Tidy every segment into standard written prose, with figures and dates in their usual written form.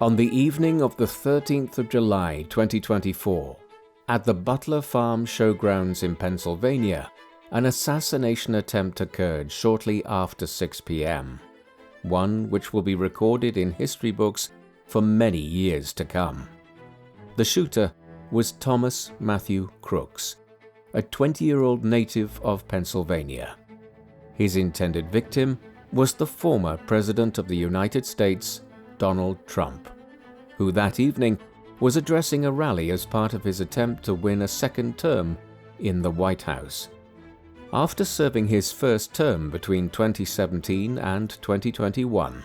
On the evening of the 13th of July 2024, at the Butler Farm Showgrounds in Pennsylvania, an assassination attempt occurred shortly after 6 p.m., one which will be recorded in history books for many years to come. The shooter was Thomas Matthew Crooks, a 20-year-old native of Pennsylvania. His intended victim was the former President of the United States, Donald Trump, who that evening was addressing a rally as part of his attempt to win a second term in the White House. After serving his first term between 2017 and 2021,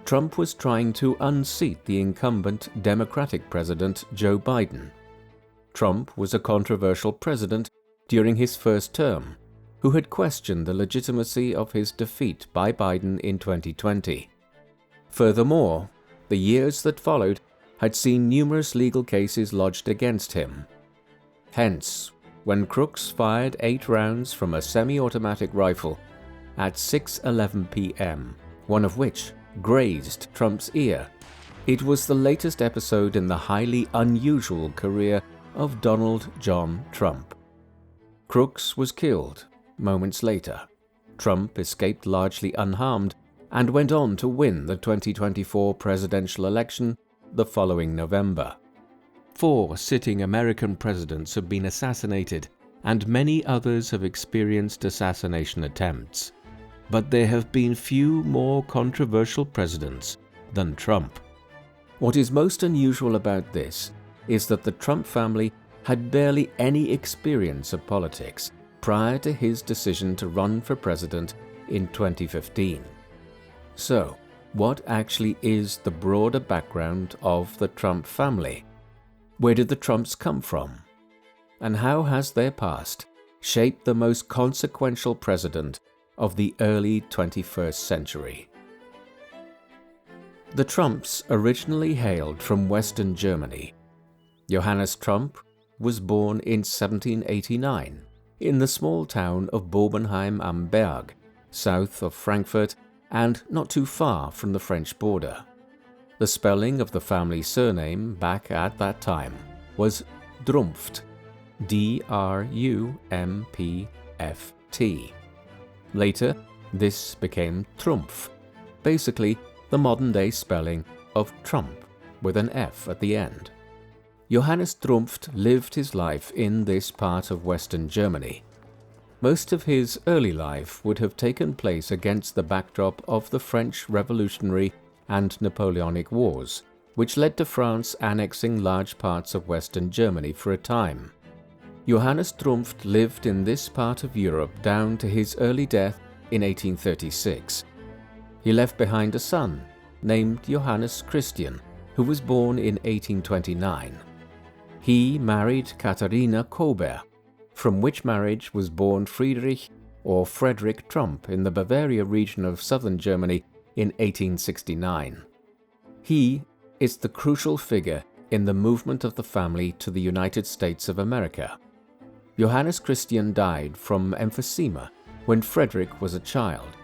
Trump was trying to unseat the incumbent Democratic President Joe Biden. Trump was a controversial president during his first term, who had questioned the legitimacy of his defeat by Biden in 2020. Furthermore, the years that followed had seen numerous legal cases lodged against him. Hence, when Crooks fired 8 rounds from a semi-automatic rifle at 6:11 p.m., one of which grazed Trump's ear, it was the latest episode in the highly unusual career of Donald John Trump. Crooks was killed moments later. Trump escaped largely unharmed and went on to win the 2024 presidential election the following November. 4 sitting American presidents have been assassinated, and many others have experienced assassination attempts. But there have been few more controversial presidents than Trump. What is most unusual about this is that the Trump family had barely any experience of politics prior to his decision to run for president in 2015. So, what actually is the broader background of the Trump family? Where did the Trumps come from? And how has their past shaped the most consequential president of the early 21st century? The Trumps originally hailed from Western Germany. Johannes Trump was born in 1789 in the small town of Bobenheim am Berg, south of Frankfurt and not too far from the French border. The spelling of the family surname back at that time was Drumpft, D-R-U-M-P-F-T. Later, this became Trumpf, basically the modern-day spelling of Trump with an F at the end. Johannes Drumpft lived his life in this part of Western Germany. Most of his early life would have taken place against the backdrop of the French Revolutionary and Napoleonic Wars, which led to France annexing large parts of Western Germany for a time. Johannes Drumpft lived in this part of Europe down to his early death in 1836. He left behind a son named Johannes Christian, who was born in 1829. He married Katharina Kober, from which marriage was born Friedrich or Friedrich Trump in the Bavaria region of southern Germany in 1869. He is the crucial figure in the movement of the family to the United States of America. Johannes Christian died from emphysema when Frederick was a child.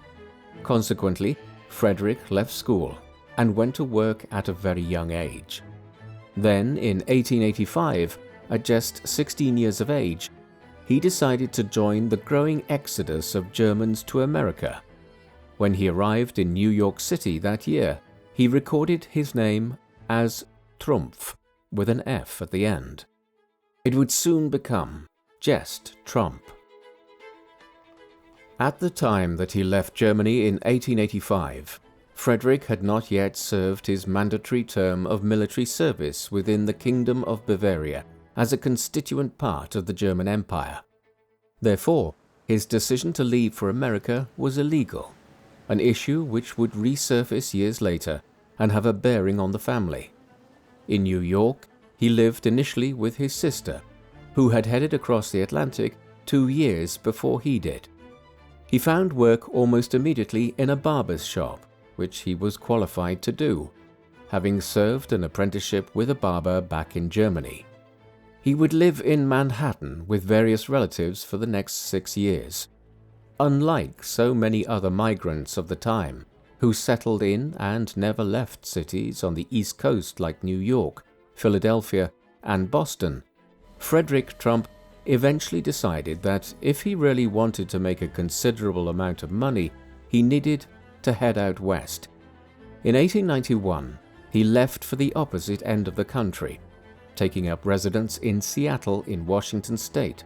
Consequently, Frederick left school and went to work at a very young age. Then, in 1885, at just 16 years of age, he decided to join the growing exodus of Germans to America. When he arrived in New York City that year, he recorded his name as Trumpf with an F at the end. It would soon become just Trump. At the time that he left Germany in 1885, Frederick had not yet served his mandatory term of military service within the Kingdom of Bavaria as a constituent part of the German Empire. Therefore, his decision to leave for America was illegal, an issue which would resurface years later and have a bearing on the family. In New York, he lived initially with his sister, who had headed across the Atlantic 2 years before he did. He found work almost immediately in a barber's shop, which he was qualified to do, having served an apprenticeship with a barber back in Germany. He would live in Manhattan with various relatives for the next 6 years. Unlike so many other migrants of the time, who settled in and never left cities on the East Coast like New York, Philadelphia, and Boston, Friedrich Trump eventually decided that if he really wanted to make a considerable amount of money, he needed to head out west. In 1891, he left for the opposite end of the country, taking up residence in Seattle in Washington state.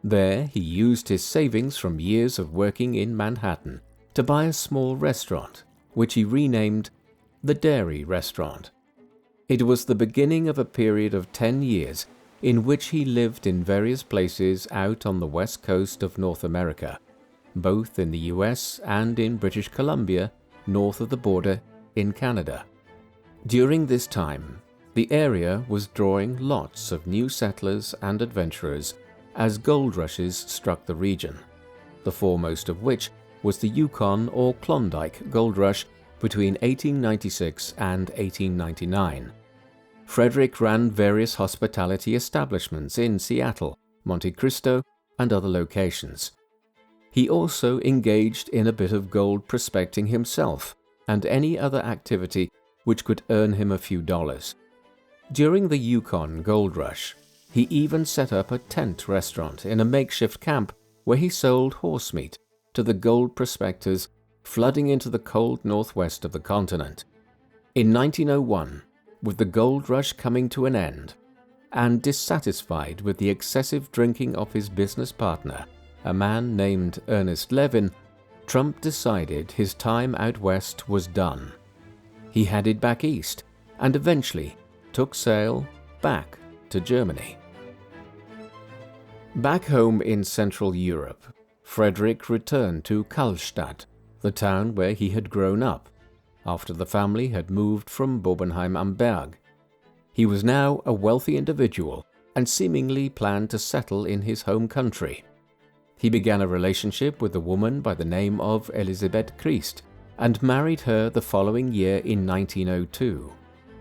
There, he used his savings from years of working in Manhattan to buy a small restaurant, which he renamed the Dairy Restaurant. It was the beginning of a period of 10 years in which he lived in various places out on the west coast of North America, both in the US and in British Columbia, north of the border in Canada. During this time, the area was drawing lots of new settlers and adventurers as gold rushes struck the region, the foremost of which was the Yukon or Klondike gold rush between 1896 and 1899. Friedrich ran various hospitality establishments in Seattle, Monte Cristo, and other locations. He also engaged in a bit of gold prospecting himself and any other activity which could earn him a few dollars. During the Yukon gold rush, he even set up a tent restaurant in a makeshift camp where he sold horse meat to the gold prospectors flooding into the cold northwest of the continent. In 1901, with the gold rush coming to an end, and dissatisfied with the excessive drinking of his business partner, a man named Ernest Levin, Trump decided his time out west was done. He headed back east and eventually took sail back to Germany. Back home in Central Europe, Friedrich returned to Kallstadt, the town where he had grown up, after the family had moved from Bobenheim am Berg. He was now a wealthy individual and seemingly planned to settle in his home country. He began a relationship with a woman by the name of Elisabeth Christ and married her the following year in 1902,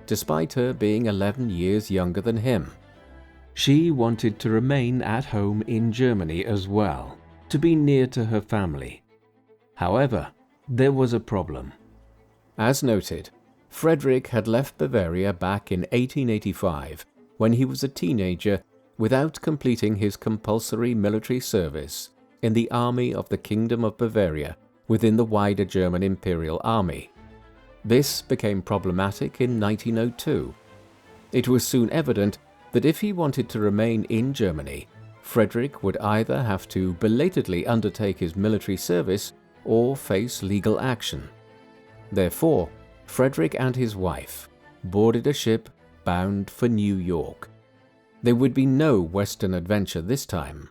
despite her being 11 years younger than him. She wanted to remain at home in Germany as well, to be near to her family. However, there was a problem. As noted, Friedrich had left Bavaria back in 1885 when he was a teenager without completing his compulsory military service in the army of the Kingdom of Bavaria within the wider German Imperial Army. This became problematic in 1902. It was soon evident that if he wanted to remain in Germany, Friedrich would either have to belatedly undertake his military service or face legal action. Therefore, Friedrich and his wife boarded a ship bound for New York. There would be no Western adventure this time.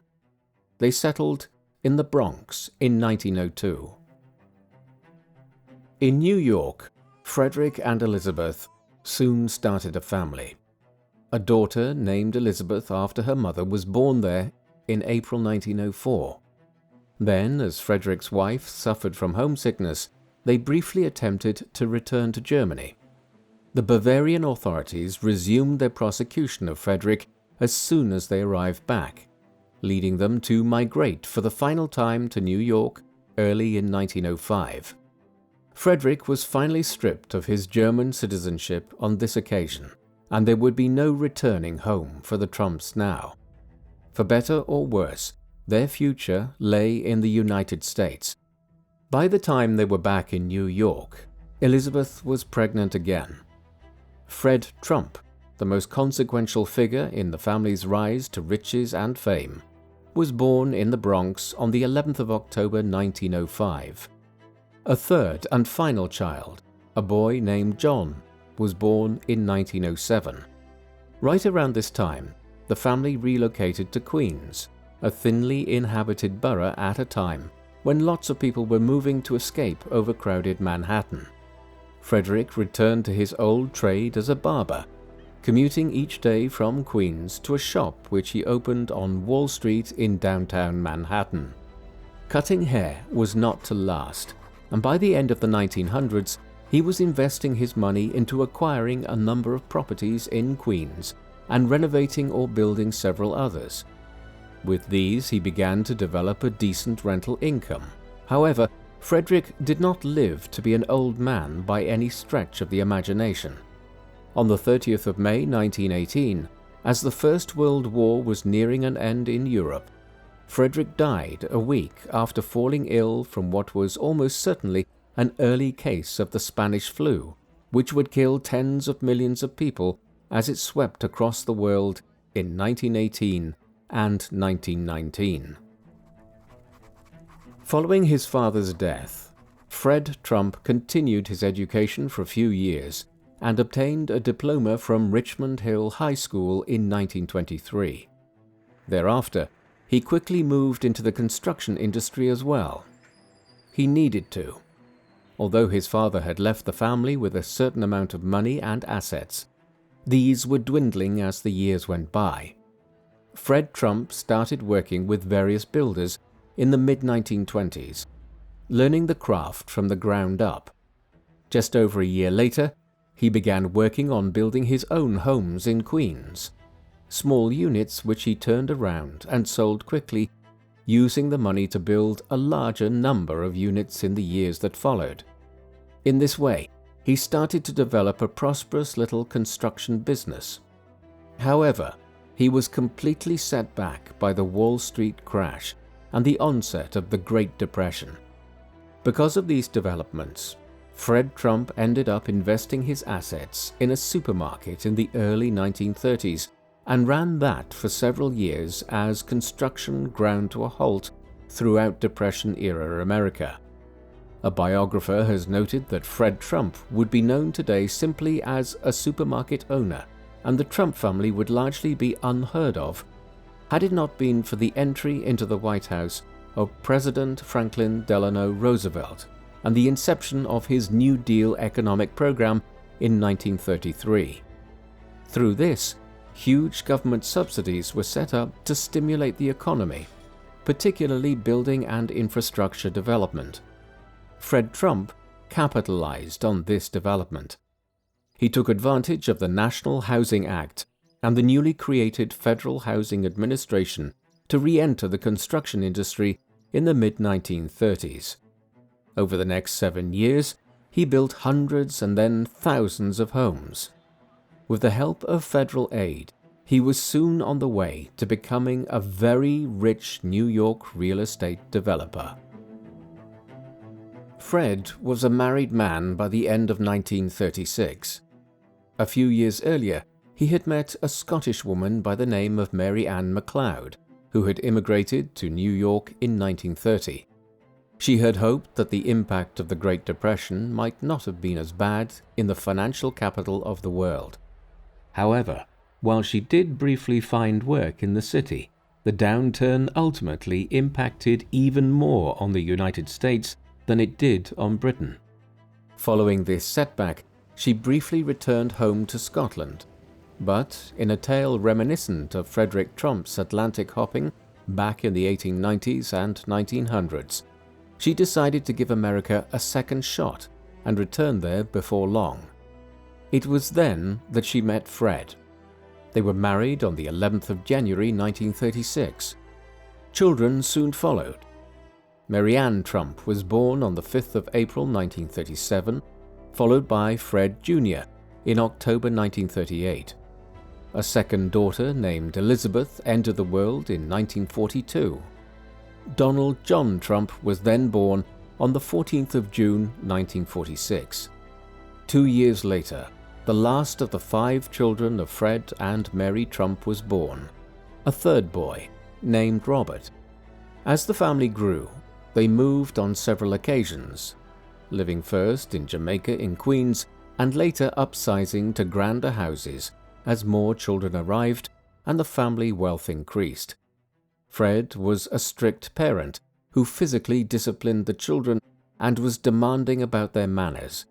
They settled in the Bronx in 1902. In New York, Friedrich and Elizabeth soon started a family. A daughter named Elizabeth after her mother was born there in April 1904. Then, as Friedrich's wife suffered from homesickness, they briefly attempted to return to Germany. The Bavarian authorities resumed their prosecution of Friedrich as soon as they arrived back, leading them to migrate for the final time to New York early in 1905. Friedrich was finally stripped of his German citizenship on this occasion, and there would be no returning home for the Trumps now. For better or worse, their future lay in the United States. By the time they were back in New York, Elizabeth was pregnant again. Fred Trump, the most consequential figure in the family's rise to riches and fame, was born in the Bronx on the 11th of October 1905. A third and final child, a boy named John, was born in 1907. Right around this time, the family relocated to Queens, a thinly inhabited borough at a time when lots of people were moving to escape overcrowded Manhattan. Friedrich returned to his old trade as a barber, commuting each day from Queens to a shop which he opened on Wall Street in downtown Manhattan. Cutting hair was not to last, and by the end of the 1900s, he was investing his money into acquiring a number of properties in Queens and renovating or building several others. With these, he began to develop a decent rental income. However, Friedrich did not live to be an old man by any stretch of the imagination. On the 30th of May 1918, as the First World War was nearing an end in Europe, Friedrich died a week after falling ill from what was almost certainly an early case of the Spanish flu, which would kill tens of millions of people as it swept across the world in 1918 and 1919. Following his father's death, Fred Trump continued his education for a few years and obtained a diploma from Richmond Hill High School in 1923. Thereafter, he quickly moved into the construction industry as well. He needed to. Although his father had left the family with a certain amount of money and assets, these were dwindling as the years went by. Fred Trump started working with various builders in the mid-1920s, learning the craft from the ground up. Just over a year later, he began working on building his own homes in Queens, small units which he turned around and sold quickly, using the money to build a larger number of units in the years that followed. In this way, he started to develop a prosperous little construction business. However, he was completely set back by the Wall Street crash and the onset of the Great Depression. Because of these developments, Fred Trump ended up investing his assets in a supermarket in the early 1930s and ran that for several years as construction ground to a halt throughout Depression-era America. A biographer has noted that Fred Trump would be known today simply as a supermarket owner, and the Trump family would largely be unheard of had it not been for the entry into the White House of President Franklin Delano Roosevelt and the inception of his New Deal economic program in 1933. Through this, huge government subsidies were set up to stimulate the economy, particularly building and infrastructure development. Fred Trump capitalized on this development. He took advantage of the National Housing Act and the newly created Federal Housing Administration to re-enter the construction industry in the mid-1930s. Over the next 7 years, he built hundreds and then thousands of homes. With the help of federal aid, he was soon on the way to becoming a very rich New York real estate developer. Fred was a married man by the end of 1936. A few years earlier, he had met a Scottish woman by the name of Mary Anne MacLeod, who had immigrated to New York in 1930. She had hoped that the impact of the Great Depression might not have been as bad in the financial capital of the world. However, while she did briefly find work in the city, the downturn ultimately impacted even more on the United States than it did on Britain. Following this setback, she briefly returned home to Scotland, but in a tale reminiscent of Friedrich Trump's Atlantic hopping back in the 1890s and 1900s, she decided to give America a second shot and returned there before long. It was then that she met Fred. They were married on the 11th of January 1936. Children soon followed. Mary Anne Trump was born on the 5th of April 1937, followed by Fred Jr. in October 1938. A second daughter named Elizabeth entered the world in 1942. Donald John Trump was then born on the 14th of June 1946. 2 years later, the last of the 5 children of Fred and Mary Trump was born, a third boy named Robert. As the family grew, they moved on several occasions, living first in Jamaica in Queens and later upsizing to grander houses as more children arrived and the family wealth increased. Fred was a strict parent who physically disciplined the children and was demanding about their manners,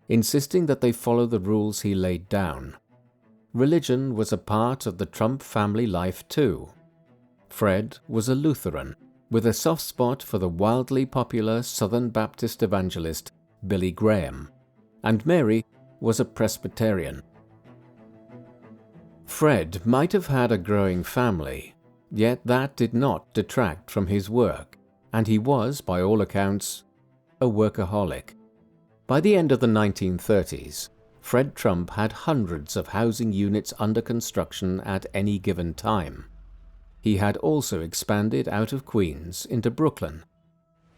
insisting that they follow the rules he laid down. Religion was a part of the Trump family life too. Fred was a Lutheran, with a soft spot for the wildly popular Southern Baptist evangelist Billy Graham, and Mary was a Presbyterian. Fred might have had a growing family, yet that did not detract from his work, and he was, by all accounts, a workaholic. By the end of the 1930s, Fred Trump had hundreds of housing units under construction at any given time. He had also expanded out of Queens into Brooklyn.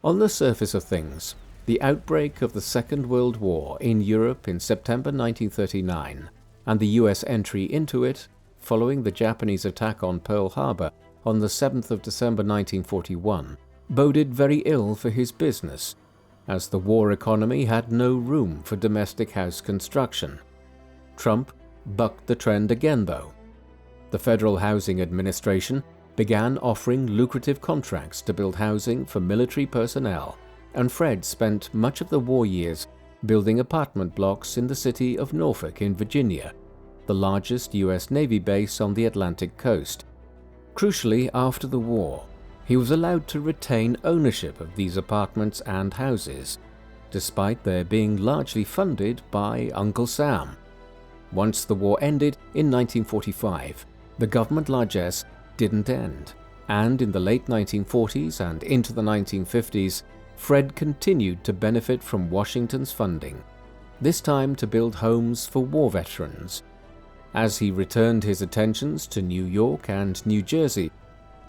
On the surface of things, the outbreak of the Second World War in Europe in September 1939 and the US entry into it following the Japanese attack on Pearl Harbor on the 7th of December 1941 boded very ill for his business, as the war economy had no room for domestic house construction. Trump bucked the trend again, though. The Federal Housing Administration began offering lucrative contracts to build housing for military personnel, and Fred spent much of the war years building apartment blocks in the city of Norfolk in Virginia, the largest US Navy base on the Atlantic coast. Crucially, after the war, he was allowed to retain ownership of these apartments and houses, despite their being largely funded by Uncle Sam. Once the war ended in 1945, the government largesse didn't end, and in the late 1940s and into the 1950s, Fred continued to benefit from Washington's funding, this time to build homes for war veterans. As he returned his attentions to New York and New Jersey,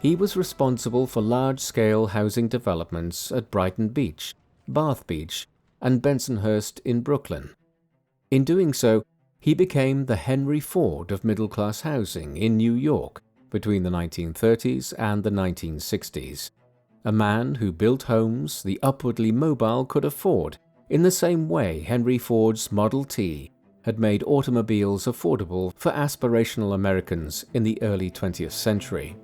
he was responsible for large-scale housing developments at Brighton Beach, Bath Beach, and Bensonhurst in Brooklyn. In doing so, he became the Henry Ford of middle-class housing in New York between the 1930s and the 1960s, a man who built homes the upwardly mobile could afford in the same way Henry Ford's Model T had made automobiles affordable for aspirational Americans in the early 20th century.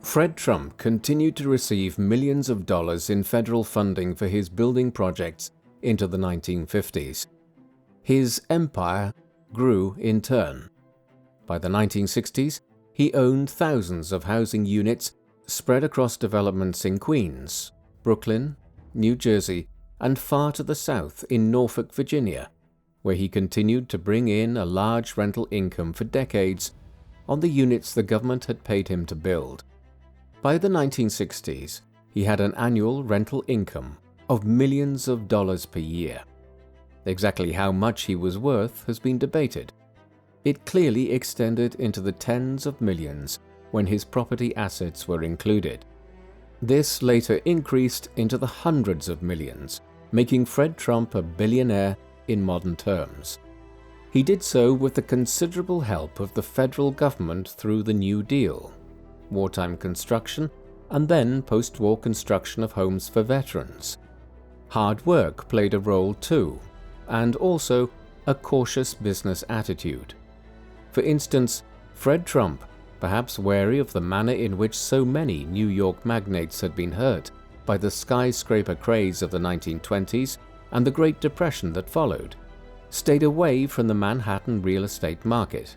Fred Trump continued to receive millions of dollars in federal funding for his building projects into the 1950s. His empire grew in turn. By the 1960s, he owned thousands of housing units spread across developments in Queens, Brooklyn, New Jersey, and far to the south in Norfolk, Virginia, where he continued to bring in a large rental income for decades on the units the government had paid him to build. By the 1960s, he had an annual rental income of millions of dollars per year. Exactly how much he was worth has been debated. It clearly extended into the tens of millions when his property assets were included. This later increased into the hundreds of millions, making Fred Trump a billionaire in modern terms. He did so with the considerable help of the federal government through the New Deal, wartime construction, and then post-war construction of homes for veterans. Hard work played a role too, and also a cautious business attitude. For instance, Fred Trump, perhaps wary of the manner in which so many New York magnates had been hurt by the skyscraper craze of the 1920s and the Great Depression that followed, stayed away from the Manhattan real estate market.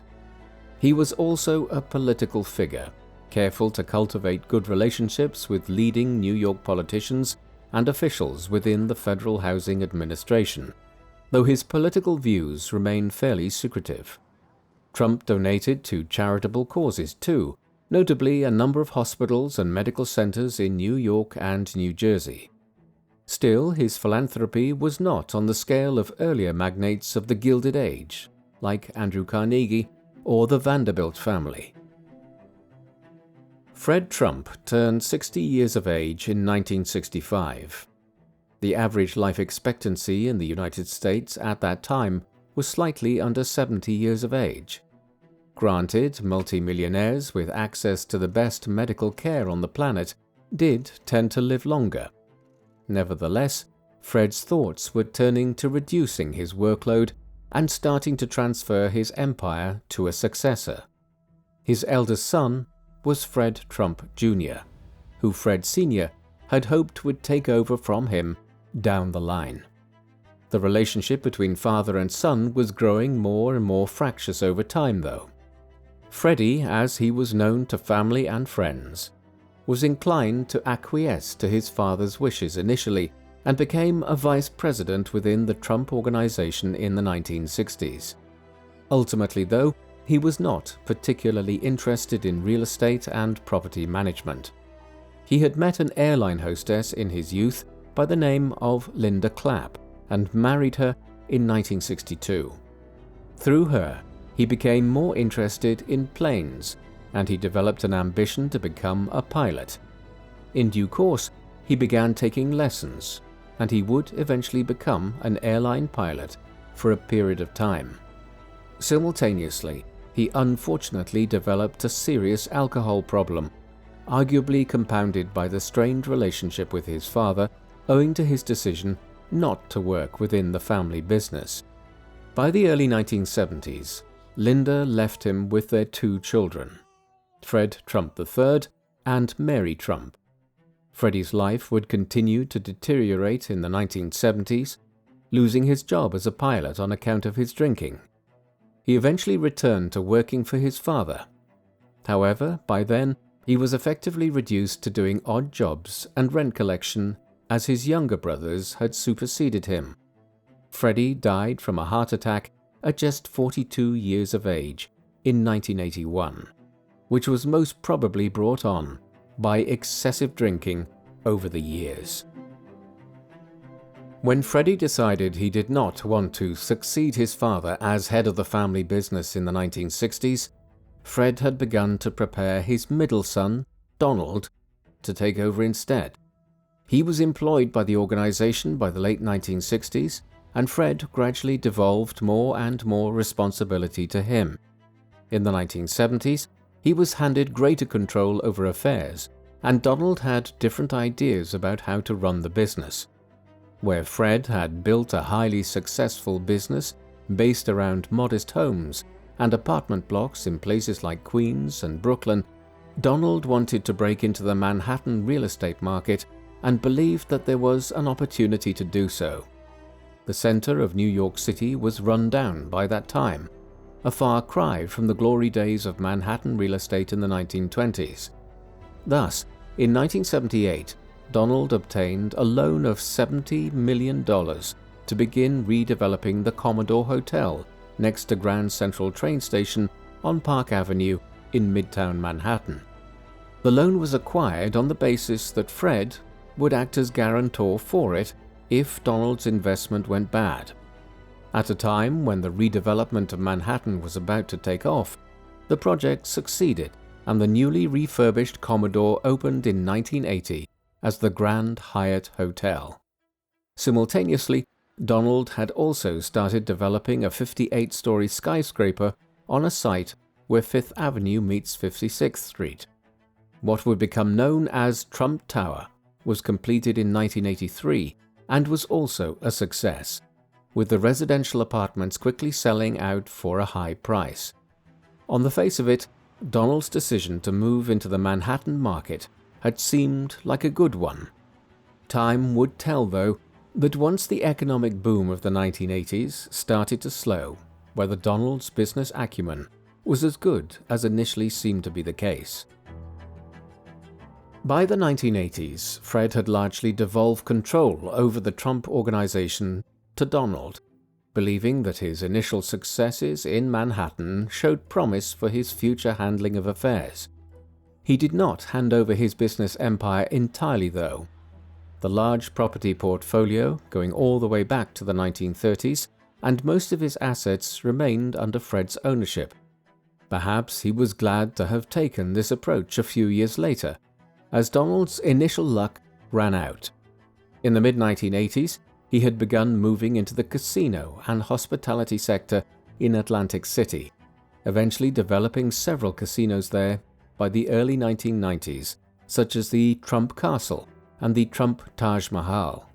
He was also a political figure, careful to cultivate good relationships with leading New York politicians and officials within the Federal Housing Administration, though his political views remained fairly secretive. Trump donated to charitable causes too, notably a number of hospitals and medical centers in New York and New Jersey. Still, his philanthropy was not on the scale of earlier magnates of the Gilded Age, like Andrew Carnegie or the Vanderbilt family. Fred Trump turned 60 years of age in 1965. The average life expectancy in the United States at that time was slightly under 70 years of age. Granted, multimillionaires with access to the best medical care on the planet did tend to live longer. Nevertheless, Fred's thoughts were turning to reducing his workload and starting to transfer his empire to a successor. His eldest son was Fred Trump Jr., who Fred Sr. had hoped would take over from him down the line. The relationship between father and son was growing more and more fractious over time, though. Freddie, as he was known to family and friends, was inclined to acquiesce to his father's wishes initially and became a vice president within the Trump Organization in the 1960s. Ultimately, though, he was not particularly interested in real estate and property management. He had met an airline hostess in his youth by the name of Linda Clapp and married her in 1962. Through her, he became more interested in planes, and he developed an ambition to become a pilot. In due course, he began taking lessons, and he would eventually become an airline pilot for a period of time. Simultaneously, he unfortunately developed a serious alcohol problem, arguably compounded by the strained relationship with his father owing to his decision not to work within the family business. By the early 1970s, Linda left him with their 2 children, Fred Trump III and Mary Trump. Freddie's life would continue to deteriorate in the 1970s, losing his job as a pilot on account of his drinking. He eventually returned to working for his father. However, by then, he was effectively reduced to doing odd jobs and rent collection as his younger brothers had superseded him. Freddie died from a heart attack at just 42 years of age in 1981, which was most probably brought on by excessive drinking over the years. When Freddie decided he did not want to succeed his father as head of the family business in the 1960s, Fred had begun to prepare his middle son, Donald, to take over instead. He was employed by the organization by the late 1960s, and Fred gradually devolved more and more responsibility to him. In the 1970s, he was handed greater control over affairs, and Donald had different ideas about how to run the business. Where Fred had built a highly successful business based around modest homes and apartment blocks in places like Queens and Brooklyn, Donald wanted to break into the Manhattan real estate market and believed that there was an opportunity to do so. The center of New York City was run down by that time, a far cry from the glory days of Manhattan real estate in the 1920s. Thus, in 1978, Donald obtained a loan of $70 million to begin redeveloping the Commodore Hotel next to Grand Central train station on Park Avenue in Midtown Manhattan. The loan was acquired on the basis that Fred would act as guarantor for it if Donald's investment went bad. At a time when the redevelopment of Manhattan was about to take off, the project succeeded and the newly refurbished Commodore opened in 1980 as the Grand Hyatt Hotel. Simultaneously, Donald had also started developing a 58-story skyscraper on a site where 5th Avenue meets 56th Street. What would become known as Trump Tower was completed in 1983 and was also a success, with the residential apartments quickly selling out for a high price. On the face of it, Donald's decision to move into the Manhattan market had seemed like a good one. Time would tell, though, that once the economic boom of the 1980s started to slow, whether Donald's business acumen was as good as initially seemed to be the case. By the 1980s, Fred had largely devolved control over the Trump organization to Donald, believing that his initial successes in Manhattan showed promise for his future handling of affairs. He did not hand over his business empire entirely, though. The large property portfolio, going all the way back to the 1930s, and most of his assets remained under Fred's ownership. Perhaps he was glad to have taken this approach a few years later, as Donald's initial luck ran out. In the mid-1980s, he had begun moving into the casino and hospitality sector in Atlantic City, eventually developing several casinos there by the early 1990s, such as the Trump Castle and the Trump Taj Mahal.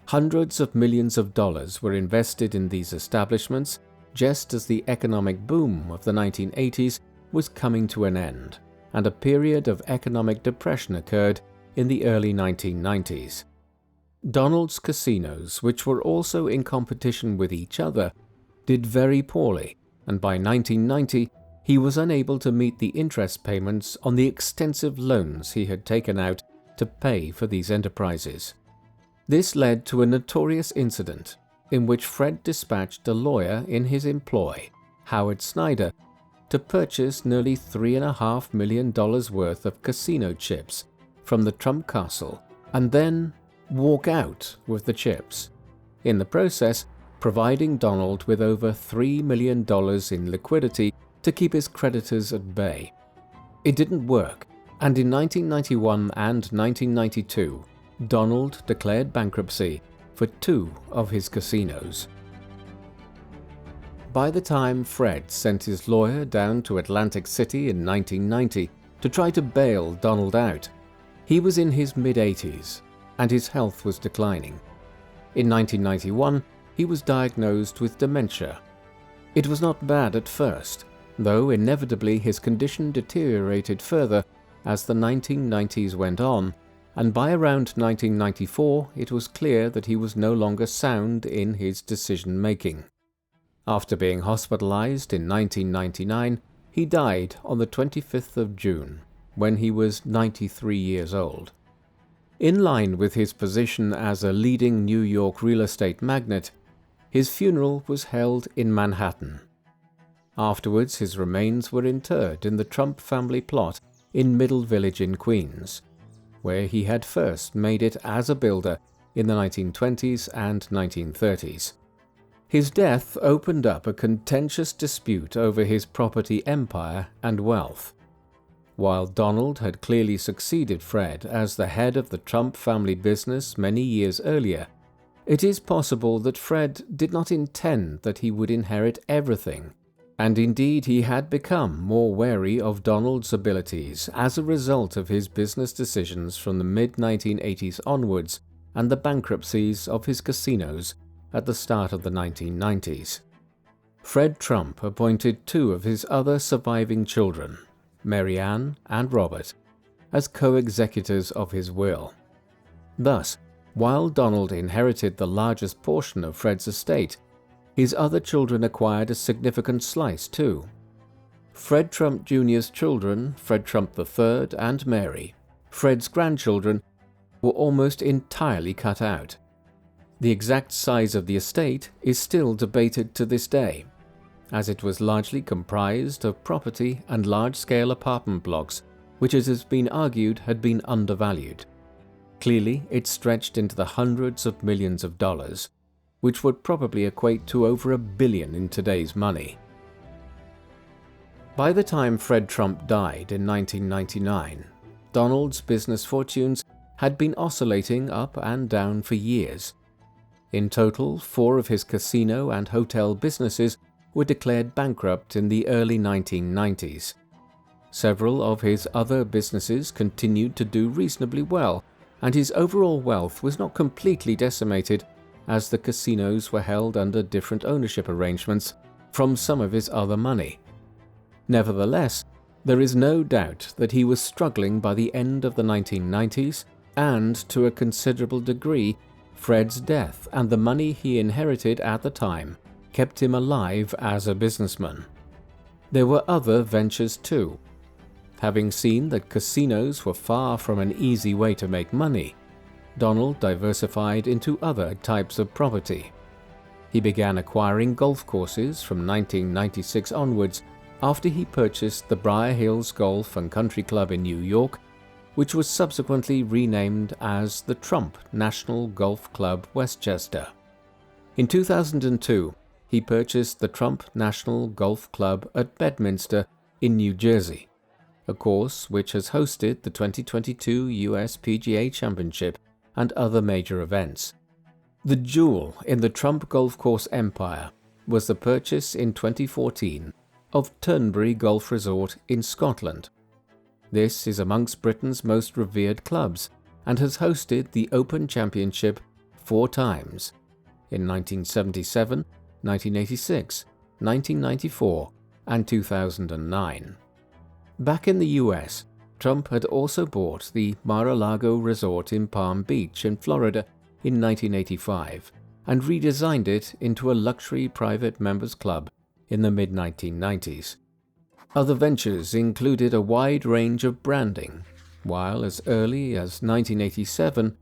Hundreds of millions of dollars were invested in these establishments just as the economic boom of the 1980s was coming to an end, and a period of economic depression occurred in the early 1990s. Donald's casinos, which were also in competition with each other, did very poorly, and by 1990 he was unable to meet the interest payments on the extensive loans he had taken out to pay for these enterprises. This led to a notorious incident in which Fred dispatched a lawyer in his employ, Howard Snyder, to purchase nearly $3.5 million worth of casino chips from the Trump Castle and then walk out with the chips, in the process providing Donald with over $3 million in liquidity to keep his creditors at bay. It didn't work, and in 1991 and 1992, Donald declared bankruptcy for 2 of his casinos. By the time Fred sent his lawyer down to Atlantic City in 1990 to try to bail Donald out, he was in his mid-80s and his health was declining. In 1991, he was diagnosed with dementia. It was not bad at first, though inevitably his condition deteriorated further as the 1990s went on, and by around 1994 it was clear that he was no longer sound in his decision-making. After being hospitalized in 1999, he died on the 25th of June, when he was 93 years old. In line with his position as a leading New York real estate magnate, his funeral was held in Manhattan. Afterwards, his remains were interred in the Trump family plot in Middle Village in Queens, where he had first made it as a builder in the 1920s and 1930s. His death opened up a contentious dispute over his property empire and wealth. While Donald had clearly succeeded Fred as the head of the Trump family business many years earlier, it is possible that Fred did not intend that he would inherit everything, and indeed he had become more wary of Donald's abilities as a result of his business decisions from the mid-1980s onwards and the bankruptcies of his casinos at the start of the 1990s. Fred Trump appointed 2 of his other surviving children, Mary Anne and Robert, as co-executors of his will. Thus, while Donald inherited the largest portion of Fred's estate, his other children acquired a significant slice too. Fred Trump Jr.'s children, Fred Trump III and Mary, Fred's grandchildren, were almost entirely cut out. The exact size of the estate is still debated to this day, as it was largely comprised of property and large-scale apartment blocks, which it has been argued had been undervalued. Clearly, it stretched into the hundreds of millions of dollars, which would probably equate to over $1 billion in today's money. By the time Fred Trump died in 1999, Donald's business fortunes had been oscillating up and down for years. In total, 4 of his casino and hotel businesses were declared bankrupt in the early 1990s. Several of his other businesses continued to do reasonably well, and his overall wealth was not completely decimated as the casinos were held under different ownership arrangements from some of his other money. Nevertheless, there is no doubt that he was struggling by the end of the 1990s, and to a considerable degree, Fred's death and the money he inherited at the time kept him alive as a businessman. There were other ventures too. Having seen that casinos were far from an easy way to make money, Donald diversified into other types of property. He began acquiring golf courses from 1996 onwards after he purchased the Briar Hills Golf and Country Club in New York, which was subsequently renamed as the Trump National Golf Club Westchester. In 2002, he purchased the Trump National Golf Club at Bedminster in New Jersey, a course which has hosted the 2022 US PGA Championship and other major events. The jewel in the Trump golf course empire was the purchase in 2014 of Turnberry Golf Resort in Scotland. This is amongst Britain's most revered clubs and has hosted the Open Championship 4 times, in 1977, 1986, 1994, and 2009. Back in the US, Trump had also bought the Mar-a-Lago Resort in Palm Beach in Florida in 1985 and redesigned it into a luxury private members club in the mid-1990s. Other ventures included a wide range of branding, while as early as 1987,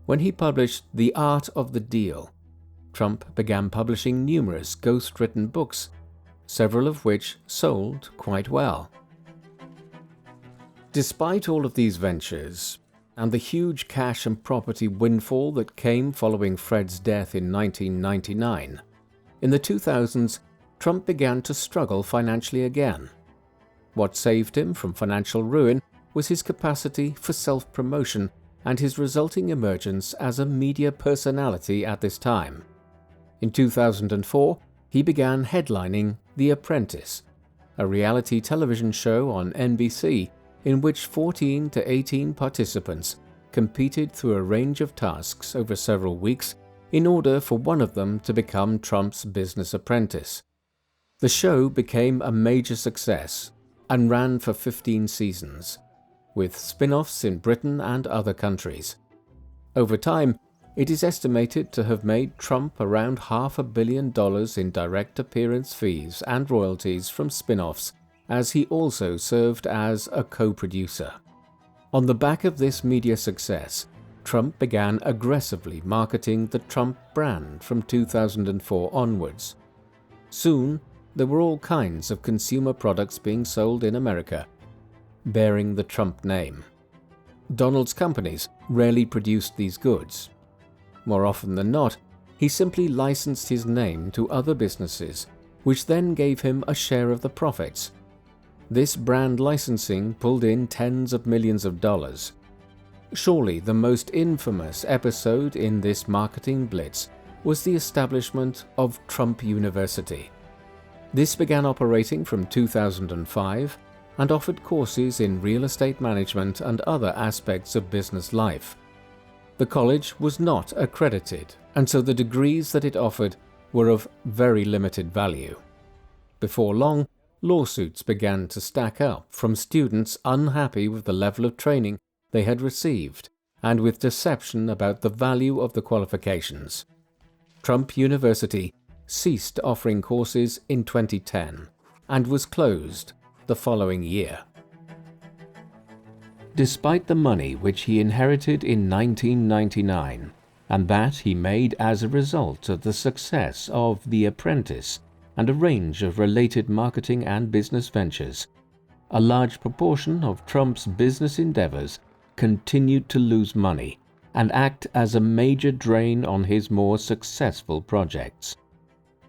when he published The Art of the Deal, Trump began publishing numerous ghost-written books, several of which sold quite well. Despite all of these ventures, and the huge cash and property windfall that came following Fred's death in 1999, in the 2000s, Trump began to struggle financially again. What saved him from financial ruin was his capacity for self-promotion and his resulting emergence as a media personality at this time. In 2004, he began headlining The Apprentice, a reality television show on NBC in which 14 to 18 participants competed through a range of tasks over several weeks in order for one of them to become Trump's business apprentice. The show became a major success and ran for 15 seasons, with spin-offs in Britain and other countries. Over time, it is estimated to have made Trump around $500 million in direct appearance fees and royalties from spin-offs, as he also served as a co-producer. On the back of this media success, Trump began aggressively marketing the Trump brand from 2004 onwards. Soon, there were all kinds of consumer products being sold in America, bearing the Trump name. Donald's companies rarely produced these goods. More often than not, he simply licensed his name to other businesses, which then gave him a share of the profits. This brand licensing pulled in tens of millions of dollars. Surely the most infamous episode in this marketing blitz was the establishment of Trump University. This began operating from 2005 and offered courses in real estate management and other aspects of business life. The college was not accredited, and so the degrees that it offered were of very limited value. Before long, lawsuits began to stack up from students unhappy with the level of training they had received and with deception about the value of the qualifications. Trump University ceased offering courses in 2010 and was closed the following year. Despite the money which he inherited in 1999, and that he made as a result of the success of The Apprentice and a range of related marketing and business ventures, a large proportion of Trump's business endeavors continued to lose money and act as a major drain on his more successful projects.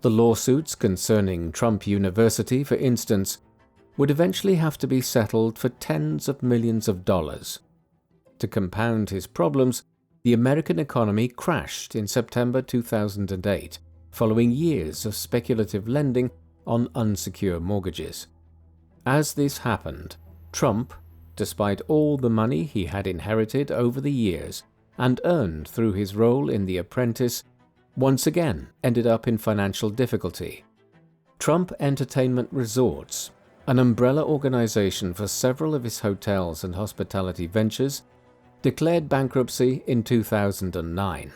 The lawsuits concerning Trump University, for instance, would eventually have to be settled for tens of millions of dollars. To compound his problems, the American economy crashed in September 2008, following years of speculative lending on unsecured mortgages. As this happened, Trump, despite all the money he had inherited over the years and earned through his role in The Apprentice, once again ended up in financial difficulty. Trump Entertainment Resorts, an umbrella organization for several of his hotels and hospitality ventures, declared bankruptcy in 2009.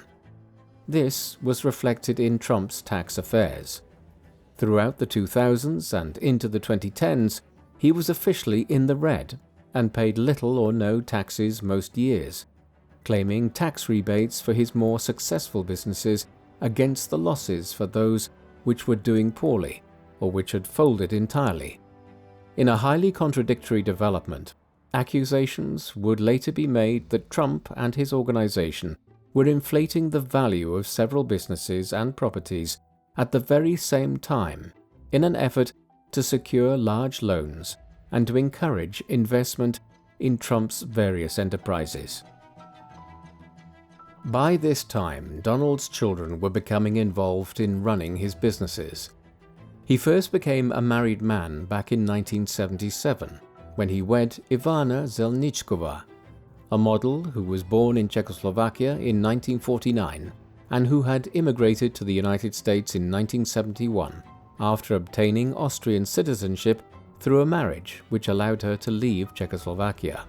This was reflected in Trump's tax affairs. Throughout the 2000s and into the 2010s, he was officially in the red and paid little or no taxes most years, claiming tax rebates for his more successful businesses against the losses for those which were doing poorly or which had folded entirely. In a highly contradictory development, accusations would later be made that Trump and his organization were inflating the value of several businesses and properties at the very same time in an effort to secure large loans and to encourage investment in Trump's various enterprises. By this time, Donald's children were becoming involved in running his businesses. He first became a married man back in 1977 when he wed Ivana Zelničková, a model who was born in Czechoslovakia in 1949 and who had immigrated to the United States in 1971 after obtaining Austrian citizenship through a marriage which allowed her to leave Czechoslovakia.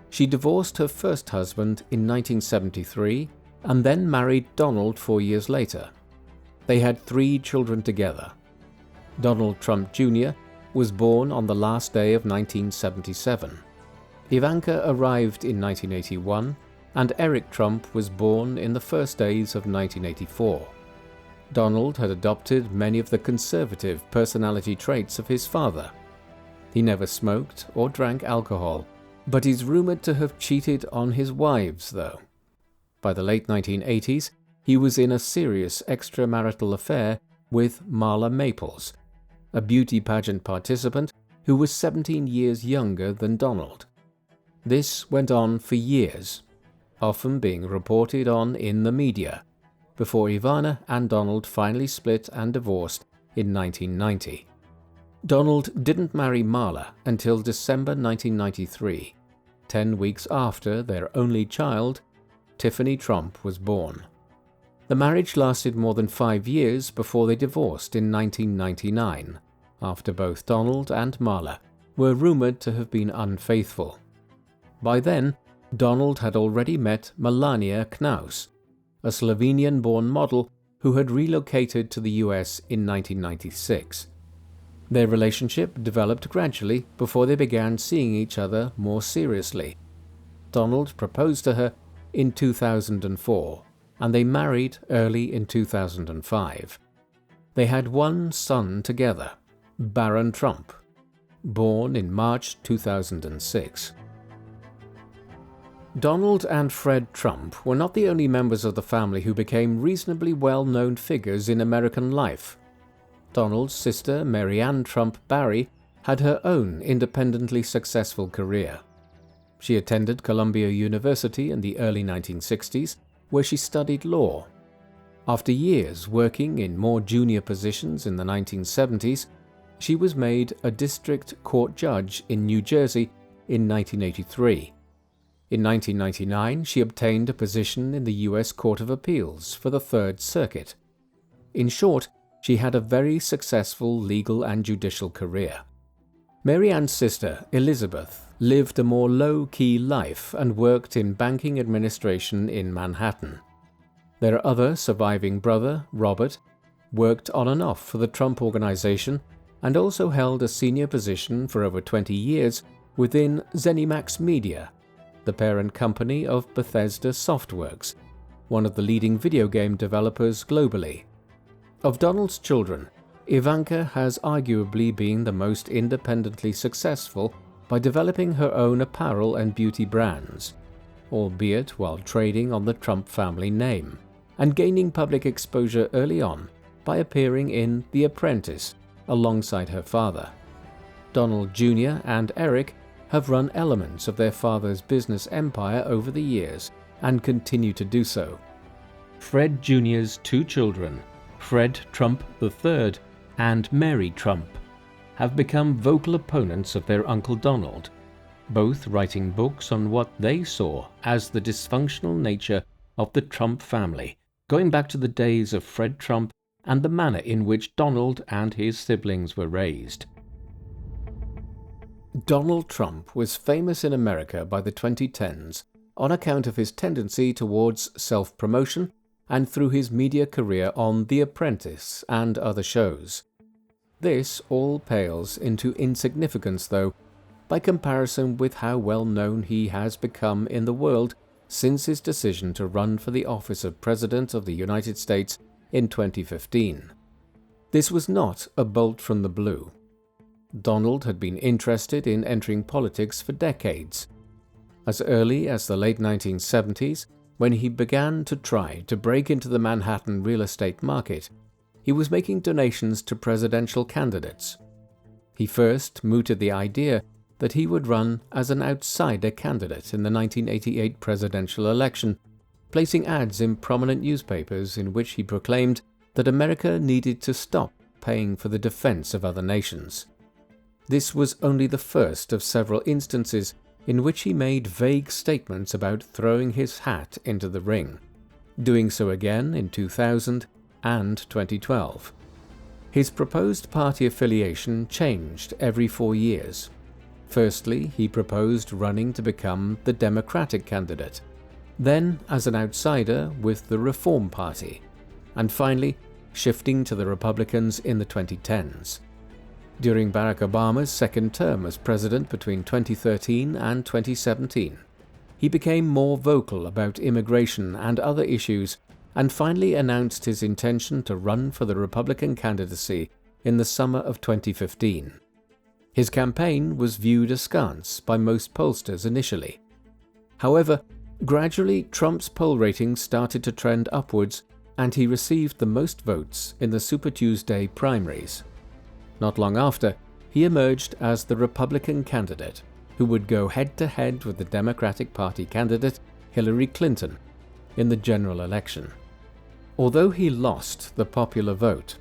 She divorced her first husband in 1973 and then married Donald 4 years later. They had 3 children together. Donald Trump Jr. was born on the last day of 1977. Ivanka arrived in 1981, and Eric Trump was born in the first days of 1984. Donald had adopted many of the conservative personality traits of his father. He never smoked or drank alcohol, but is rumored to have cheated on his wives, though. By the late 1980s, he was in a serious extramarital affair with Marla Maples, a beauty pageant participant who was 17 years younger than Donald. This went on for years, often being reported on in the media, before Ivana and Donald finally split and divorced in 1990. Donald didn't marry Marla until December 1993, 10 weeks after their only child, Tiffany Trump, was born. The marriage lasted more than 5 years before they divorced in 1999, after both Donald and Marla were rumored to have been unfaithful. By then, Donald had already met Melania Knaus, a Slovenian-born model who had relocated to the US in 1996. Their relationship developed gradually before they began seeing each other more seriously. Donald proposed to her in 2004, and they married early in 2005. They had one son together, Barron Trump, born in March 2006. Donald and Fred Trump were not the only members of the family who became reasonably well-known figures in American life. Donald's sister, Mary Anne Trump Barry, had her own independently successful career. She attended Columbia University in the early 1960s, where she studied law. After years working in more junior positions in the 1970s, she was made a district court judge in New Jersey in 1983. In 1999, she obtained a position in the U.S. Court of Appeals for the Third Circuit. In short, she had a very successful legal and judicial career. Mary Ann's sister, Elizabeth, lived a more low-key life and worked in banking administration in Manhattan. Their other surviving brother, Robert, worked on and off for the Trump Organization and also held a senior position for over 20 years within ZeniMax Media, the parent company of Bethesda Softworks, one of the leading video game developers globally. Of Donald's children, Ivanka has arguably been the most independently successful by developing her own apparel and beauty brands, albeit while trading on the Trump family name, and gaining public exposure early on by appearing in The Apprentice alongside her father. Donald Jr. and Eric have run elements of their father's business empire over the years and continue to do so. Fred Jr.'s two children, Fred Trump III and Mary Trump, have become vocal opponents of their Uncle Donald, both writing books on what they saw as the dysfunctional nature of the Trump family, going back to the days of Fred Trump and the manner in which Donald and his siblings were raised. Donald Trump was famous in America by the 2010s on account of his tendency towards self-promotion and through his media career on The Apprentice and other shows. This all pales into insignificance, though, by comparison with how well known he has become in the world since his decision to run for the office of President of the United States in 2015. This was not a bolt from the blue. Donald had been interested in entering politics for decades. As early as the late 1970s, when he began to try to break into the Manhattan real estate market, he was making donations to presidential candidates. He first mooted the idea that he would run as an outsider candidate in the 1988 presidential election, placing ads in prominent newspapers in which he proclaimed that America needed to stop paying for the defense of other nations. This was only the first of several instances in which he made vague statements about throwing his hat into the ring, doing so again in 2000 and 2012. His proposed party affiliation changed every 4 years. Firstly, he proposed running to become the Democratic candidate, then as an outsider with the Reform Party, and finally shifting to the Republicans in the 2010s. During Barack Obama's second term as president between 2013 and 2017, he became more vocal about immigration and other issues and finally announced his intention to run for the Republican candidacy in the summer of 2015. His campaign was viewed askance by most pollsters initially. However, gradually Trump's poll ratings started to trend upwards, and he received the most votes in the Super Tuesday primaries. Not long after, he emerged as the Republican candidate, who would go head-to-head with the Democratic Party candidate Hillary Clinton in the general election. Although he lost the popular vote,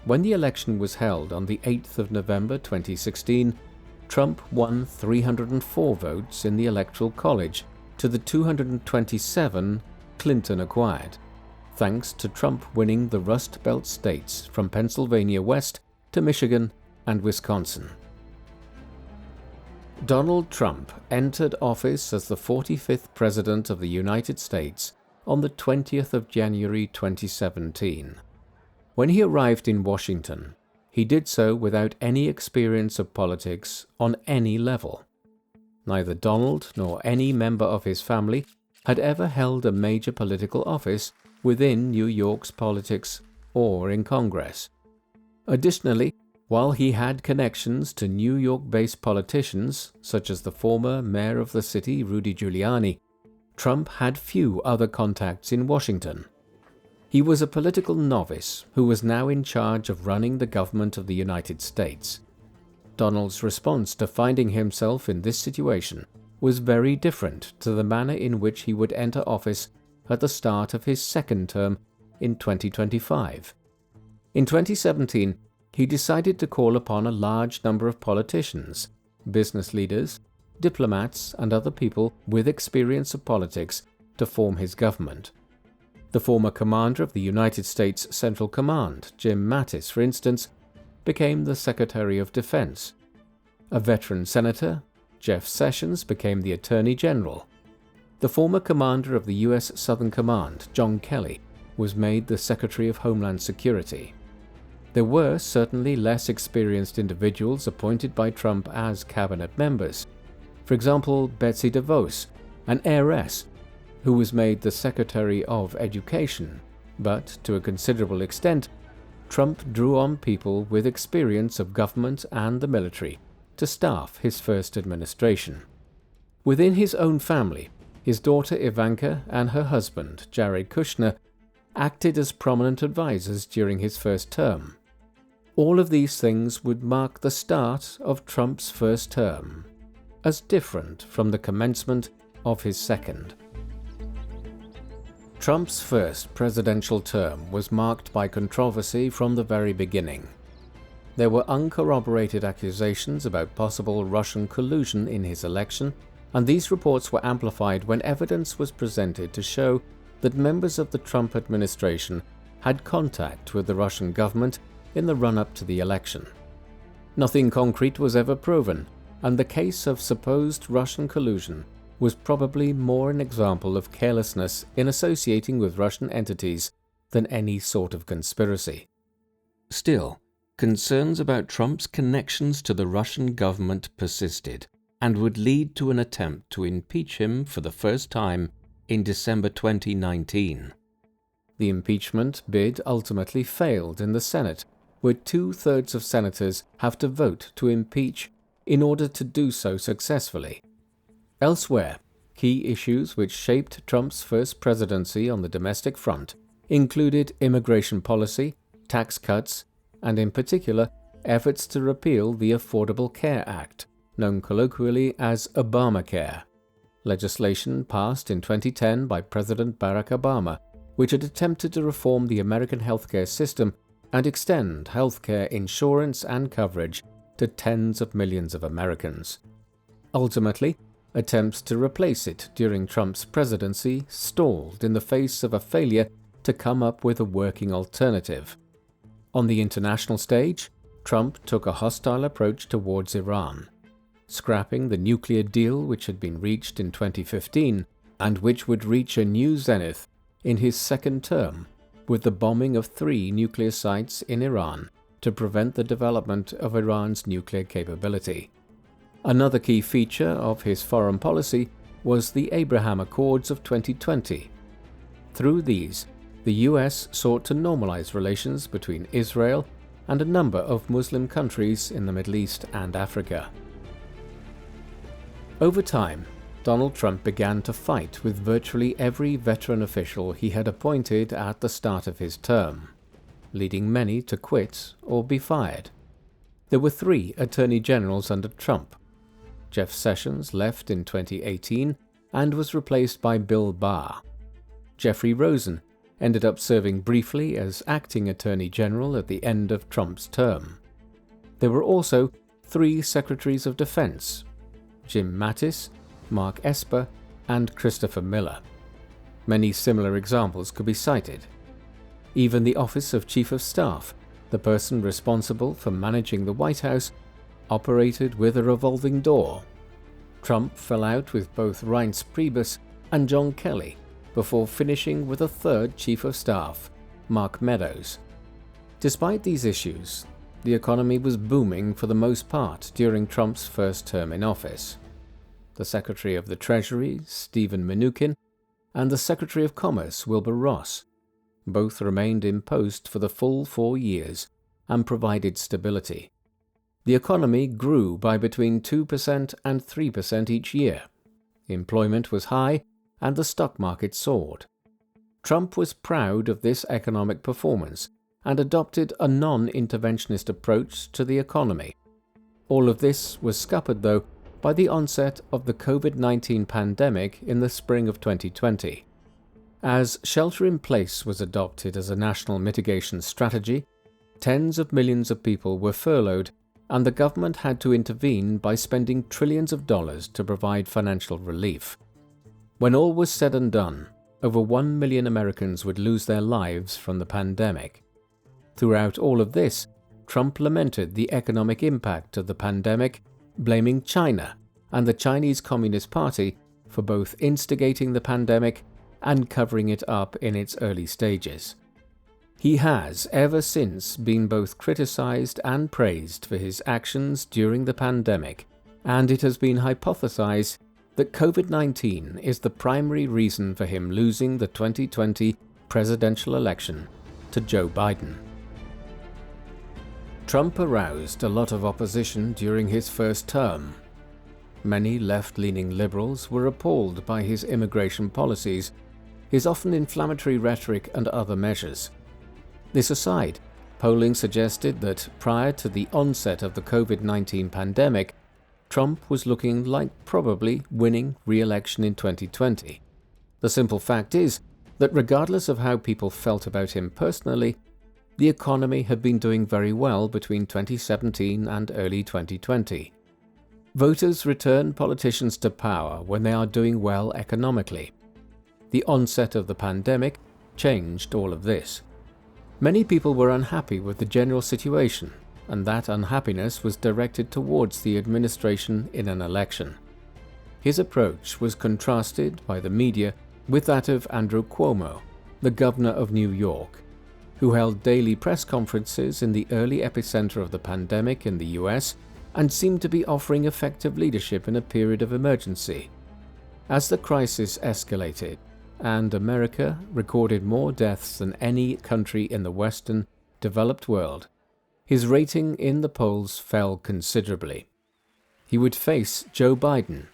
when the election was held on the 8th of November 2016, Trump won 304 votes in the Electoral College to the 227 Clinton acquired, thanks to Trump winning the Rust Belt states from Pennsylvania west to Michigan and Wisconsin. Donald Trump entered office as the 45th President of the United States on the 20th of January 2017. When he arrived in Washington, he did so without any experience of politics on any level. Neither Donald nor any member of his family had ever held a major political office within New York's politics or in Congress. Additionally, while he had connections to New York-based politicians, such as the former mayor of the city, Rudy Giuliani, Trump had few other contacts in Washington. He was a political novice who was now in charge of running the government of the United States. Donald's response to finding himself in this situation was very different to the manner in which he would enter office at the start of his second term in 2025. In 2017, he decided to call upon a large number of politicians, business leaders, diplomats, and other people with experience of politics to form his government. The former commander of the United States Central Command, Jim Mattis, for instance, became the Secretary of Defense. A veteran senator, Jeff Sessions, became the Attorney General. The former commander of the U.S. Southern Command, John Kelly, was made the Secretary of Homeland Security. There were certainly less experienced individuals appointed by Trump as cabinet members. For example, Betsy DeVos, an heiress, who was made the Secretary of Education, but to a considerable extent, Trump drew on people with experience of government and the military to staff his first administration. Within his own family, his daughter Ivanka and her husband, Jared Kushner, acted as prominent advisors during his first term. All of these things would mark the start of Trump's first term, as different from the commencement of his second. Trump's first presidential term was marked by controversy from the very beginning. There were uncorroborated accusations about possible Russian collusion in his election, and these reports were amplified when evidence was presented to show that members of the Trump administration had contact with the Russian government in the run-up to the election. Nothing concrete was ever proven, and the case of supposed Russian collusion was probably more an example of carelessness in associating with Russian entities than any sort of conspiracy. Still, concerns about Trump's connections to the Russian government persisted and would lead to an attempt to impeach him for the first time in December 2019. The impeachment bid ultimately failed in the Senate, where 2/3 of senators have to vote to impeach in order to do so successfully. Elsewhere, key issues which shaped Trump's first presidency on the domestic front included immigration policy, tax cuts, and in particular, efforts to repeal the Affordable Care Act, known colloquially as Obamacare, legislation passed in 2010 by President Barack Obama, which had attempted to reform the American healthcare system and extend healthcare insurance and coverage to tens of millions of Americans. Ultimately, attempts to replace it during Trump's presidency stalled in the face of a failure to come up with a working alternative. On the international stage, Trump took a hostile approach towards Iran, scrapping the nuclear deal which had been reached in 2015 and which would reach a new zenith in his second term with the bombing of 3 nuclear sites in Iran to prevent the development of Iran's nuclear capability. Another key feature of his foreign policy was the Abraham Accords of 2020. Through these, the US sought to normalize relations between Israel and a number of Muslim countries in the Middle East and Africa. Over time, Donald Trump began to fight with virtually every veteran official he had appointed at the start of his term, leading many to quit or be fired. There were 3 attorney generals under Trump. Jeff Sessions left in 2018 and was replaced by Bill Barr. Jeffrey Rosen ended up serving briefly as acting attorney general at the end of Trump's term. There were also 3 secretaries of defense: Jim Mattis, Mark Esper, and Christopher Miller. Many similar examples could be cited. Even the Office of Chief of Staff, the person responsible for managing the White House, operated with a revolving door. Trump fell out with both Reince Priebus and John Kelly before finishing with a 3rd Chief of Staff, Mark Meadows. Despite these issues, the economy was booming for the most part during Trump's first term in office. The Secretary of the Treasury, Stephen Mnuchin, and the Secretary of Commerce, Wilbur Ross, both remained in post for the full 4 years and provided stability. The economy grew by between 2% and 3% each year. Employment was high and the stock market soared. Trump was proud of this economic performance and adopted a non-interventionist approach to the economy. All of this was scuppered, though, by the onset of the COVID-19 pandemic in the spring of 2020. As shelter-in-place was adopted as a national mitigation strategy, tens of millions of people were furloughed, and the government had to intervene by spending trillions of dollars to provide financial relief. When all was said and done, over 1 million Americans would lose their lives from the pandemic. Throughout all of this, Trump lamented the economic impact of the pandemic, blaming China and the Chinese Communist Party for both instigating the pandemic and covering it up in its early stages. He has ever since been both criticized and praised for his actions during the pandemic, and it has been hypothesized that COVID-19 is the primary reason for him losing the 2020 presidential election to Joe Biden. Trump aroused a lot of opposition during his first term. Many left-leaning liberals were appalled by his immigration policies, his often inflammatory rhetoric, and other measures. This aside, polling suggested that prior to the onset of the COVID-19 pandemic, Trump was looking like probably winning re-election in 2020. The simple fact is that regardless of how people felt about him personally, the economy had been doing very well between 2017 and early 2020. Voters return politicians to power when they are doing well economically. The onset of the pandemic changed all of this. Many people were unhappy with the general situation, and that unhappiness was directed towards the administration in an election. His approach was contrasted by the media with that of Andrew Cuomo, the governor of New York, who held daily press conferences in the early epicenter of the pandemic in the US and seemed to be offering effective leadership in a period of emergency. As the crisis escalated, and America recorded more deaths than any country in the Western, developed world, his rating in the polls fell considerably. He would face Joe Biden,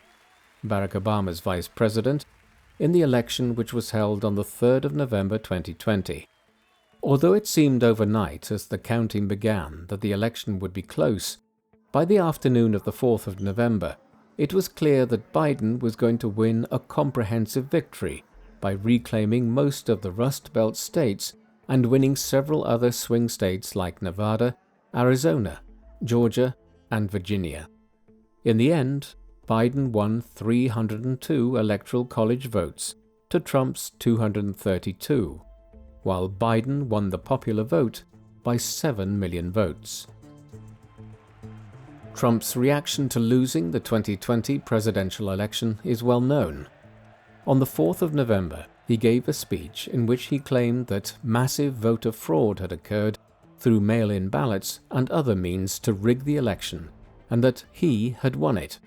Barack Obama's vice president, in the election which was held on the 3rd of November 2020. Although it seemed overnight as the counting began that the election would be close, by the afternoon of the 4th of November, it was clear that Biden was going to win a comprehensive victory by reclaiming most of the Rust Belt states and winning several other swing states like Nevada, Arizona, Georgia, and Virginia. In the end, Biden won 302 electoral college votes to Trump's 232, while Biden won the popular vote by 7 million votes. Trump's reaction to losing the 2020 presidential election is well known. On the 4th of November, he gave a speech in which he claimed that massive voter fraud had occurred through mail-in ballots and other means to rig the election, and that he had won it.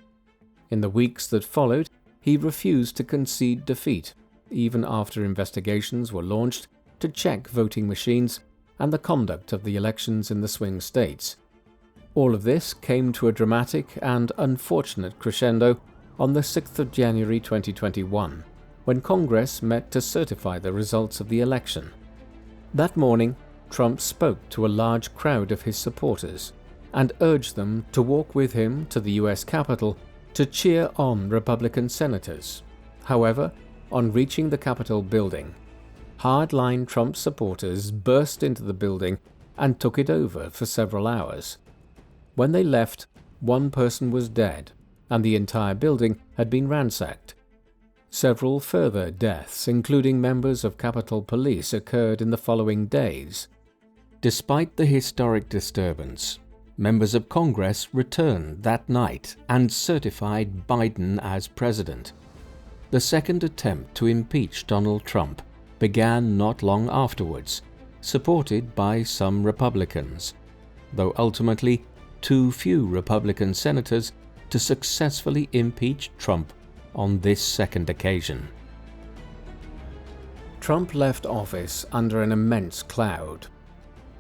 In the weeks that followed, he refused to concede defeat, even after investigations were launched to check voting machines and the conduct of the elections in the swing states. All of this came to a dramatic and unfortunate crescendo on the 6th of January 2021, when Congress met to certify the results of the election. That morning, Trump spoke to a large crowd of his supporters and urged them to walk with him to the US Capitol to cheer on Republican senators. However, on reaching the Capitol building, hardline Trump supporters burst into the building and took it over for several hours. When they left, one person was dead, and the entire building had been ransacked. Several further deaths, including members of Capitol Police, occurred in the following days. Despite the historic disturbance, members of Congress returned that night and certified Biden as president. The second attempt to impeach Donald Trump began not long afterwards, supported by some Republicans, though ultimately too few Republican senators to successfully impeach Trump on this second occasion. Trump left office under an immense cloud.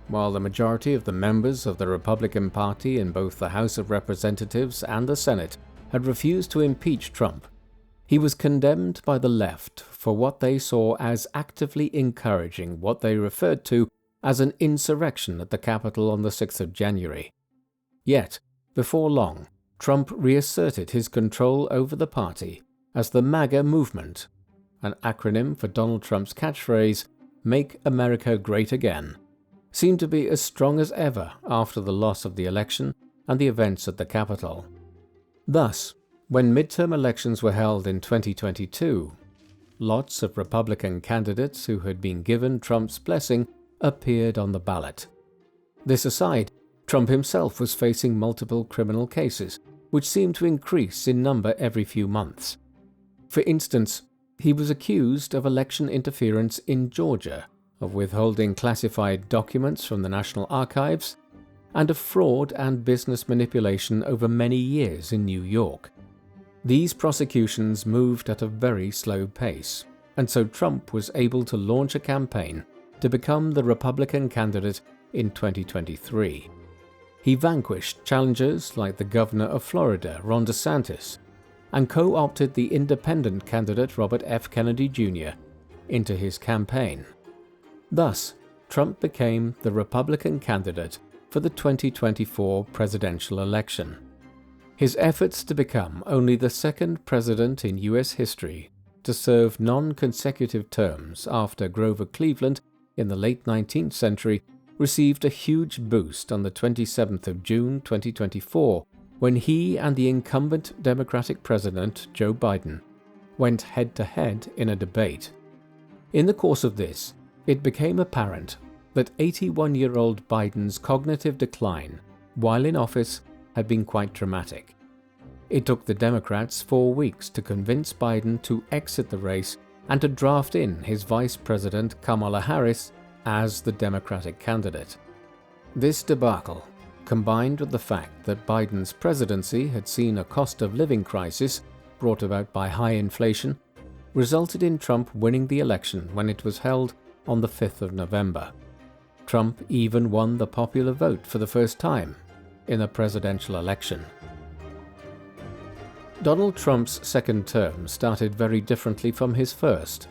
While the majority of the members of the Republican Party in both the House of Representatives and the Senate had refused to impeach Trump, he was condemned by the left for what they saw as actively encouraging what they referred to as an insurrection at the Capitol on the 6th of January. Yet, before long, Trump reasserted his control over the party as the MAGA movement, an acronym for Donald Trump's catchphrase, "Make America Great Again," seemed to be as strong as ever after the loss of the election and the events at the Capitol. Thus, when midterm elections were held in 2022, lots of Republican candidates who had been given Trump's blessing appeared on the ballot. This aside, Trump himself was facing multiple criminal cases, which seemed to increase in number every few months. For instance, he was accused of election interference in Georgia, of withholding classified documents from the National Archives, and of fraud and business manipulation over many years in New York. These prosecutions moved at a very slow pace, and so Trump was able to launch a campaign to become the Republican candidate in 2023. He vanquished challengers like the governor of Florida, Ron DeSantis, and co-opted the independent candidate Robert F. Kennedy Jr. into his campaign. Thus, Trump became the Republican candidate for the 2024 presidential election. His efforts to become only the second president in U.S. history to serve non-consecutive terms after Grover Cleveland in the late 19th century received a huge boost on the 27th of June 2024 when he and the incumbent Democratic President Joe Biden went head-to-head in a debate. In the course of this, it became apparent that 81-year-old Biden's cognitive decline while in office had been quite dramatic. It took the Democrats 4 weeks to convince Biden to exit the race and to draft in his Vice President Kamala Harris as the Democratic candidate. This debacle, combined with the fact that Biden's presidency had seen a cost of living crisis brought about by high inflation, resulted in Trump winning the election when it was held on the 5th of November. Trump even won the popular vote for the first time in a presidential election. Donald Trump's second term started very differently from his first.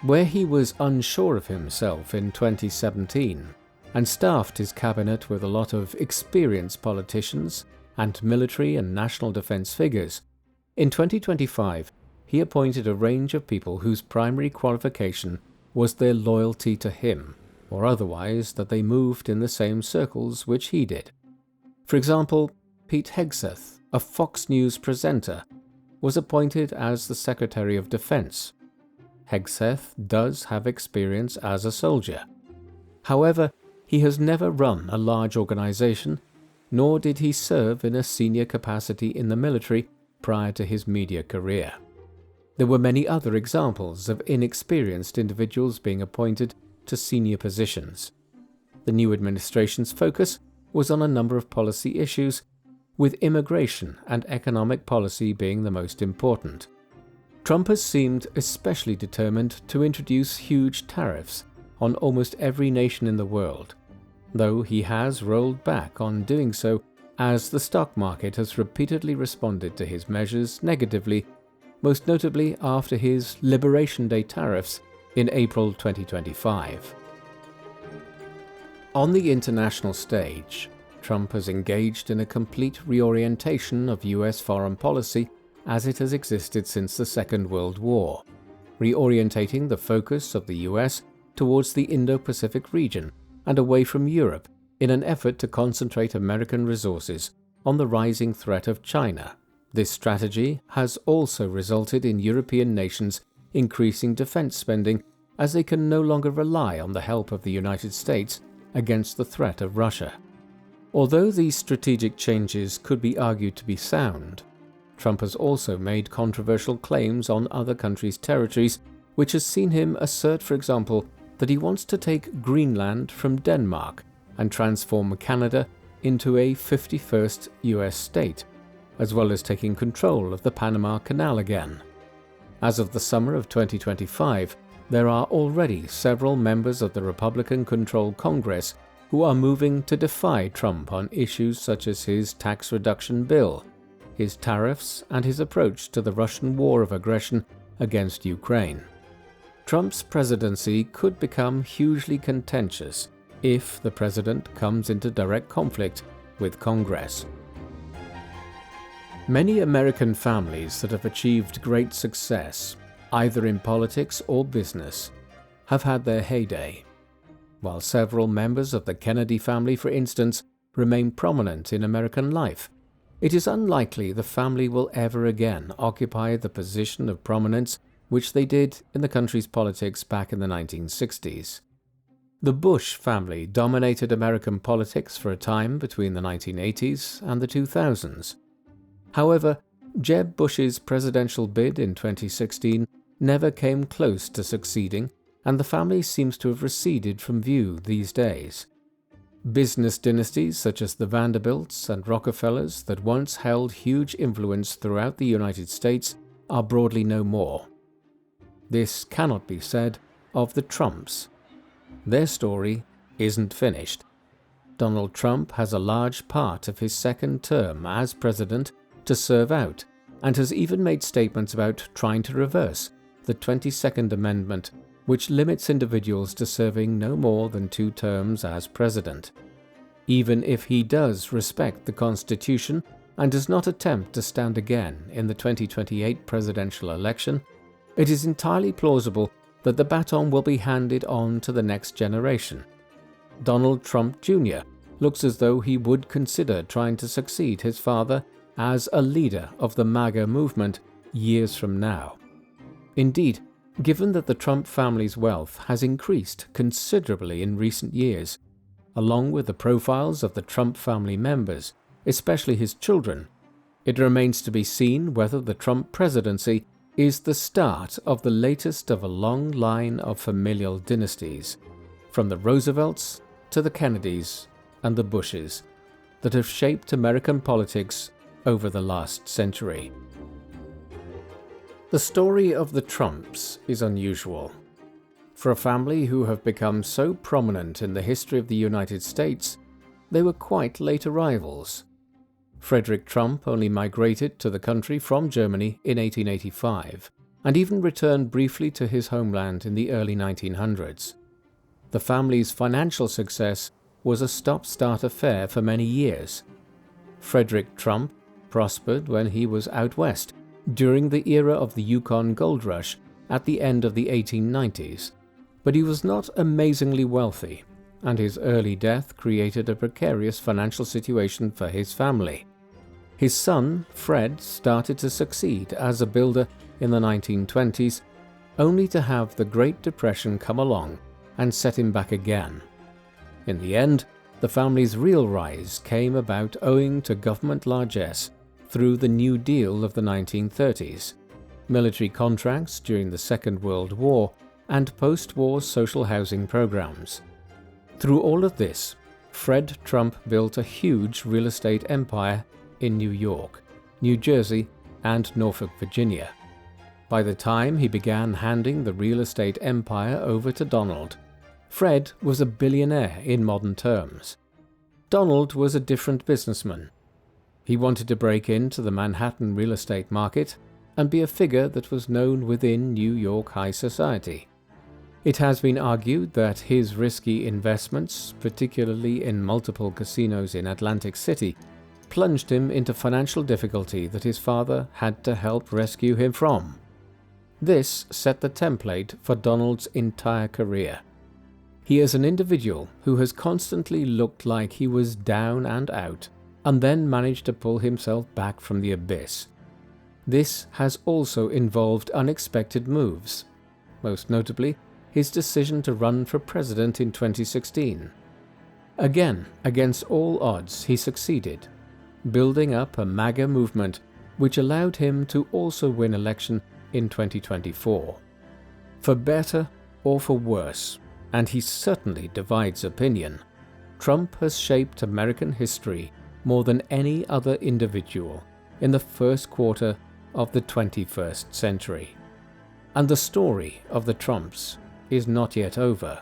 Where he was unsure of himself in 2017 and staffed his cabinet with a lot of experienced politicians and military and national defense figures, in 2025 he appointed a range of people whose primary qualification was their loyalty to him, or otherwise that they moved in the same circles which he did. For example, Pete Hegseth, a Fox News presenter, was appointed as the Secretary of Defense. Hegseth does have experience as a soldier. However, he has never run a large organization, nor did he serve in a senior capacity in the military prior to his media career. There were many other examples of inexperienced individuals being appointed to senior positions. The new administration's focus was on a number of policy issues, with immigration and economic policy being the most important. Trump has seemed especially determined to introduce huge tariffs on almost every nation in the world, though he has rolled back on doing so as the stock market has repeatedly responded to his measures negatively, most notably after his Liberation Day tariffs in April 2025. On the international stage, Trump has engaged in a complete reorientation of US foreign policy as it has existed since the Second World War, reorientating the focus of the US towards the Indo-Pacific region and away from Europe in an effort to concentrate American resources on the rising threat of China. This strategy has also resulted in European nations increasing defense spending as they can no longer rely on the help of the United States against the threat of Russia. Although these strategic changes could be argued to be sound, Trump has also made controversial claims on other countries' territories, which has seen him assert, for example, that he wants to take Greenland from Denmark and transform Canada into a 51st US state, as well as taking control of the Panama Canal again. As of the summer of 2025, there are already several members of the Republican-controlled Congress who are moving to defy Trump on issues such as his tax reduction bill, his tariffs, and his approach to the Russian war of aggression against Ukraine. Trump's presidency could become hugely contentious if the president comes into direct conflict with Congress. Many American families that have achieved great success, either in politics or business, have had their heyday. While several members of the Kennedy family, for instance, remain prominent in American life, it is unlikely the family will ever again occupy the position of prominence which they did in the country's politics back in the 1960s. The Bush family dominated American politics for a time between the 1980s and the 2000s. However, Jeb Bush's presidential bid in 2016 never came close to succeeding, and the family seems to have receded from view these days. Business dynasties such as the Vanderbilts and Rockefellers that once held huge influence throughout the United States are broadly no more. This cannot be said of the Trumps. Their story isn't finished. Donald Trump has a large part of his second term as president to serve out, and has even made statements about trying to reverse the 22nd Amendment, which limits individuals to serving no more than 2 terms as president. Even if he does respect the Constitution and does not attempt to stand again in the 2028 presidential election, it is entirely plausible that the baton will be handed on to the next generation. Donald Trump Jr. looks as though he would consider trying to succeed his father as a leader of the MAGA movement years from now. Indeed, given that the Trump family's wealth has increased considerably in recent years, along with the profiles of the Trump family members, especially his children, it remains to be seen whether the Trump presidency is the start of the latest of a long line of familial dynasties, from the Roosevelts to the Kennedys and the Bushes, that have shaped American politics over the last century. The story of the Trumps is unusual. For a family who have become so prominent in the history of the United States, they were quite late arrivals. Friedrich Trump only migrated to the country from Germany in 1885, and even returned briefly to his homeland in the early 1900s. The family's financial success was a stop-start affair for many years. Friedrich Trump prospered when he was out west, during the era of the Yukon Gold Rush at the end of the 1890s, but he was not amazingly wealthy, and his early death created a precarious financial situation for his family. His son, Fred, started to succeed as a builder in the 1920s, only to have the Great Depression come along and set him back again. In the end, the family's real rise came about owing to government largesse through the New Deal of the 1930s, military contracts during the Second World War, and post-war social housing programs. Through all of this, Fred Trump built a huge real estate empire in New York, New Jersey, and Norfolk, Virginia. By the time he began handing the real estate empire over to Donald, Fred was a billionaire in modern terms. Donald was a different businessman. He wanted to break into the Manhattan real estate market and be a figure that was known within New York high society. It has been argued that his risky investments, particularly in multiple casinos in Atlantic City, plunged him into financial difficulty that his father had to help rescue him from. This set the template for Donald's entire career. He is an individual who has constantly looked like he was down and out, and then managed to pull himself back from the abyss. This has also involved unexpected moves, most notably his decision to run for president in 2016. Again, against all odds, he succeeded, building up a MAGA movement which allowed him to also win election in 2024. For better or for worse, and he certainly divides opinion, Trump has shaped American history more than any other individual in the first quarter of the 21st century. And the story of the Trumps is not yet over.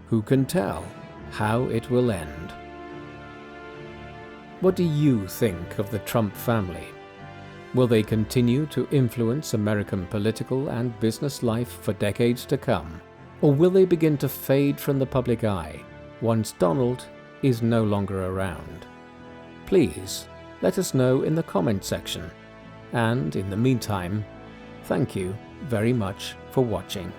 Who can tell how it will end? What do you think of the Trump family? Will they continue to influence American political and business life for decades to come? Or will they begin to fade from the public eye once Donald is no longer around? Please let us know in the comment section. And in the meantime, thank you very much for watching.